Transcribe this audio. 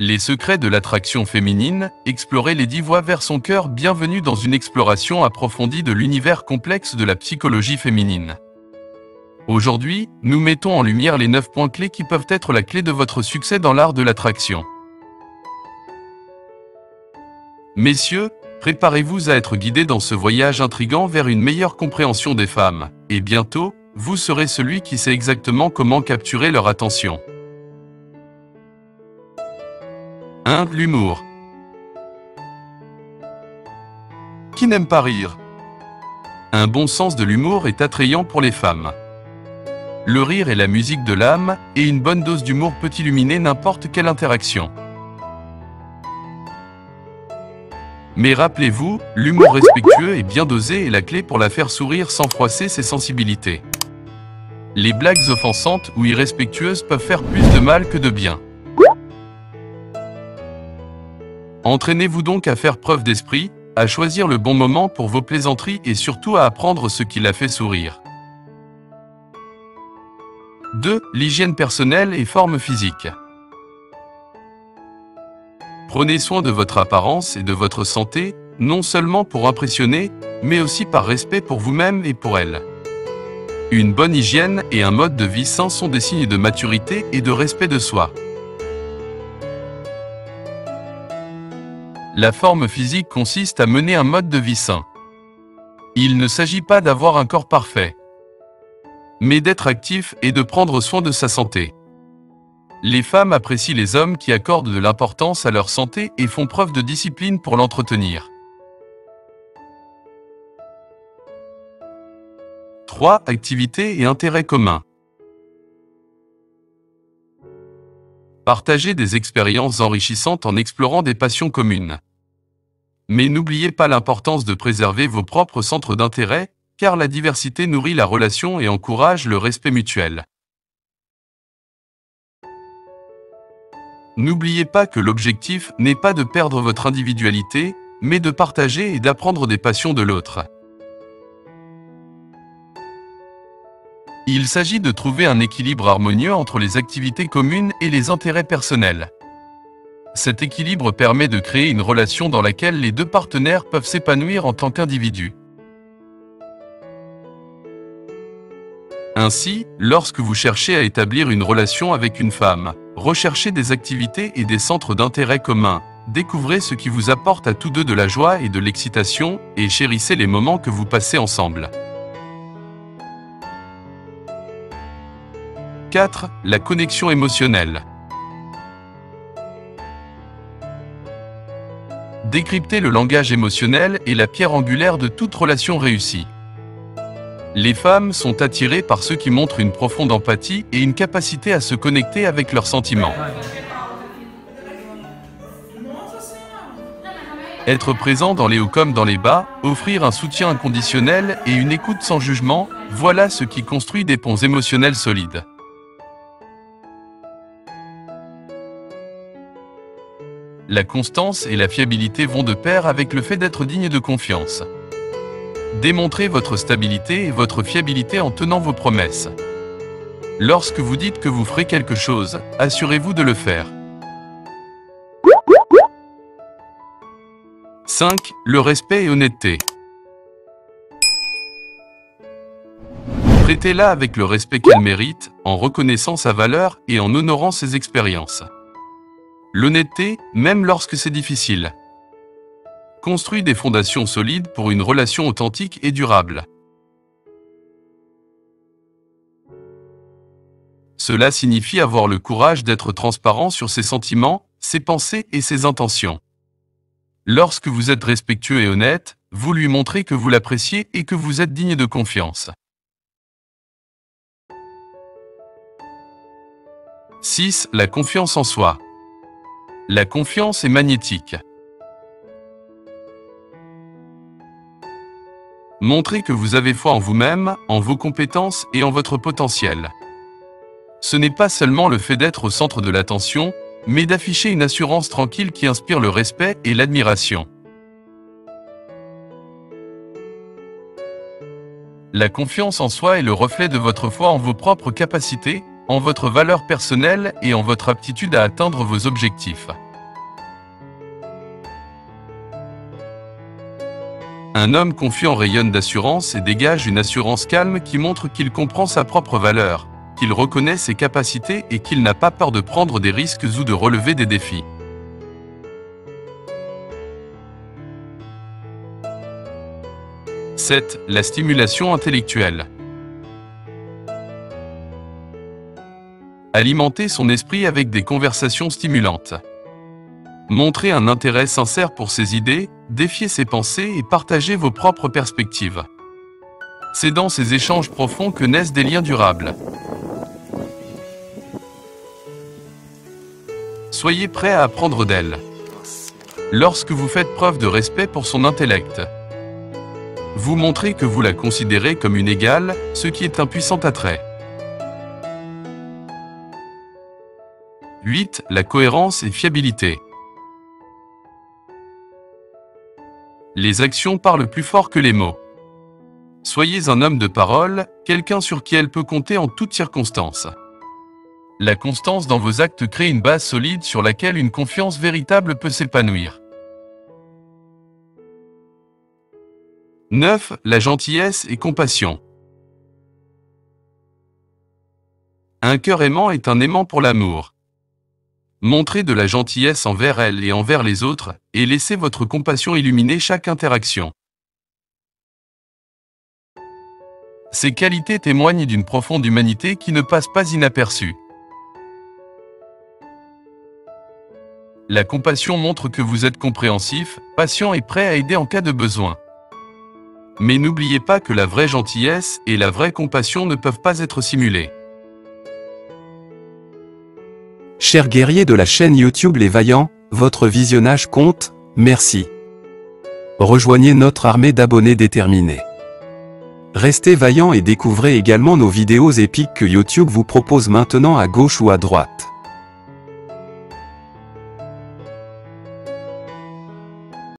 Les secrets de l'attraction féminine, explorer les 10 voies vers son cœur. Bienvenue dans une exploration approfondie de l'univers complexe de la psychologie féminine. Aujourd'hui, nous mettons en lumière les 9 points clés qui peuvent être la clé de votre succès dans l'art de l'attraction. Messieurs, préparez-vous à être guidés dans ce voyage intrigant vers une meilleure compréhension des femmes, et bientôt, vous serez celui qui sait exactement comment capturer leur attention. 1. L'humour. Qui n'aime pas rire? Un bon sens de l'humour est attrayant pour les femmes. Le rire est la musique de l'âme, et une bonne dose d'humour peut illuminer n'importe quelle interaction. Mais rappelez-vous, l'humour respectueux et bien dosé est la clé pour la faire sourire sans froisser ses sensibilités. Les blagues offensantes ou irrespectueuses peuvent faire plus de mal que de bien. Entraînez-vous donc à faire preuve d'esprit, à choisir le bon moment pour vos plaisanteries et surtout à apprendre ce qui la fait sourire. 2. L'hygiène personnelle et forme physique. Prenez soin de votre apparence et de votre santé, non seulement pour impressionner, mais aussi par respect pour vous-même et pour elle. Une bonne hygiène et un mode de vie sain sont des signes de maturité et de respect de soi. La forme physique consiste à mener un mode de vie sain. Il ne s'agit pas d'avoir un corps parfait, mais d'être actif et de prendre soin de sa santé. Les femmes apprécient les hommes qui accordent de l'importance à leur santé et font preuve de discipline pour l'entretenir. 3. Activités et intérêts communs. Partagez des expériences enrichissantes en explorant des passions communes. Mais n'oubliez pas l'importance de préserver vos propres centres d'intérêt, car la diversité nourrit la relation et encourage le respect mutuel. N'oubliez pas que l'objectif n'est pas de perdre votre individualité, mais de partager et d'apprendre des passions de l'autre. Il s'agit de trouver un équilibre harmonieux entre les activités communes et les intérêts personnels. Cet équilibre permet de créer une relation dans laquelle les deux partenaires peuvent s'épanouir en tant qu'individus. Ainsi, lorsque vous cherchez à établir une relation avec une femme, recherchez des activités et des centres d'intérêt communs, découvrez ce qui vous apporte à tous deux de la joie et de l'excitation, et chérissez les moments que vous passez ensemble. 4. La connexion émotionnelle. Décrypter le langage émotionnel est la pierre angulaire de toute relation réussie. Les femmes sont attirées par ceux qui montrent une profonde empathie et une capacité à se connecter avec leurs sentiments. Être présent dans les hauts comme dans les bas, offrir un soutien inconditionnel et une écoute sans jugement, voilà ce qui construit des ponts émotionnels solides. La constance et la fiabilité vont de pair avec le fait d'être digne de confiance. Démontrez votre stabilité et votre fiabilité en tenant vos promesses. Lorsque vous dites que vous ferez quelque chose, assurez-vous de le faire. 5. Le respect et honnêteté. Traitez-la avec le respect qu'elle mérite, en reconnaissant sa valeur et en honorant ses expériences. L'honnêteté, même lorsque c'est difficile, construit des fondations solides pour une relation authentique et durable. Cela signifie avoir le courage d'être transparent sur ses sentiments, ses pensées et ses intentions. Lorsque vous êtes respectueux et honnête, vous lui montrez que vous l'appréciez et que vous êtes digne de confiance. 6. La confiance en soi. La confiance est magnétique. Montrez que vous avez foi en vous-même, en vos compétences et en votre potentiel. Ce n'est pas seulement le fait d'être au centre de l'attention, mais d'afficher une assurance tranquille qui inspire le respect et l'admiration. La confiance en soi est le reflet de votre foi en vos propres capacités, en votre valeur personnelle et en votre aptitude à atteindre vos objectifs. Un homme confiant rayonne d'assurance et dégage une assurance calme qui montre qu'il comprend sa propre valeur, qu'il reconnaît ses capacités et qu'il n'a pas peur de prendre des risques ou de relever des défis. « 7. La stimulation intellectuelle. Alimenter son esprit avec des conversations stimulantes. Montrez un intérêt sincère pour ses idées, défiez ses pensées et partagez vos propres perspectives. C'est dans ces échanges profonds que naissent des liens durables. Soyez prêt à apprendre d'elle. Lorsque vous faites preuve de respect pour son intellect, vous montrez que vous la considérez comme une égale, ce qui est un puissant attrait. 8. La cohérence et fiabilité. Les actions parlent plus fort que les mots. Soyez un homme de parole, quelqu'un sur qui elle peut compter en toutes circonstances. La constance dans vos actes crée une base solide sur laquelle une confiance véritable peut s'épanouir. 9. La gentillesse et compassion. Un cœur aimant est un aimant pour l'amour. Montrez de la gentillesse envers elle et envers les autres, et laissez votre compassion illuminer chaque interaction. Ces qualités témoignent d'une profonde humanité qui ne passe pas inaperçue. La compassion montre que vous êtes compréhensif, patient et prêt à aider en cas de besoin. Mais n'oubliez pas que la vraie gentillesse et la vraie compassion ne peuvent pas être simulées. Chers guerriers de la chaîne YouTube Les Vaillants, votre visionnage compte, merci. Rejoignez notre armée d'abonnés déterminés. Restez vaillants et découvrez également nos vidéos épiques que YouTube vous propose maintenant à gauche ou à droite.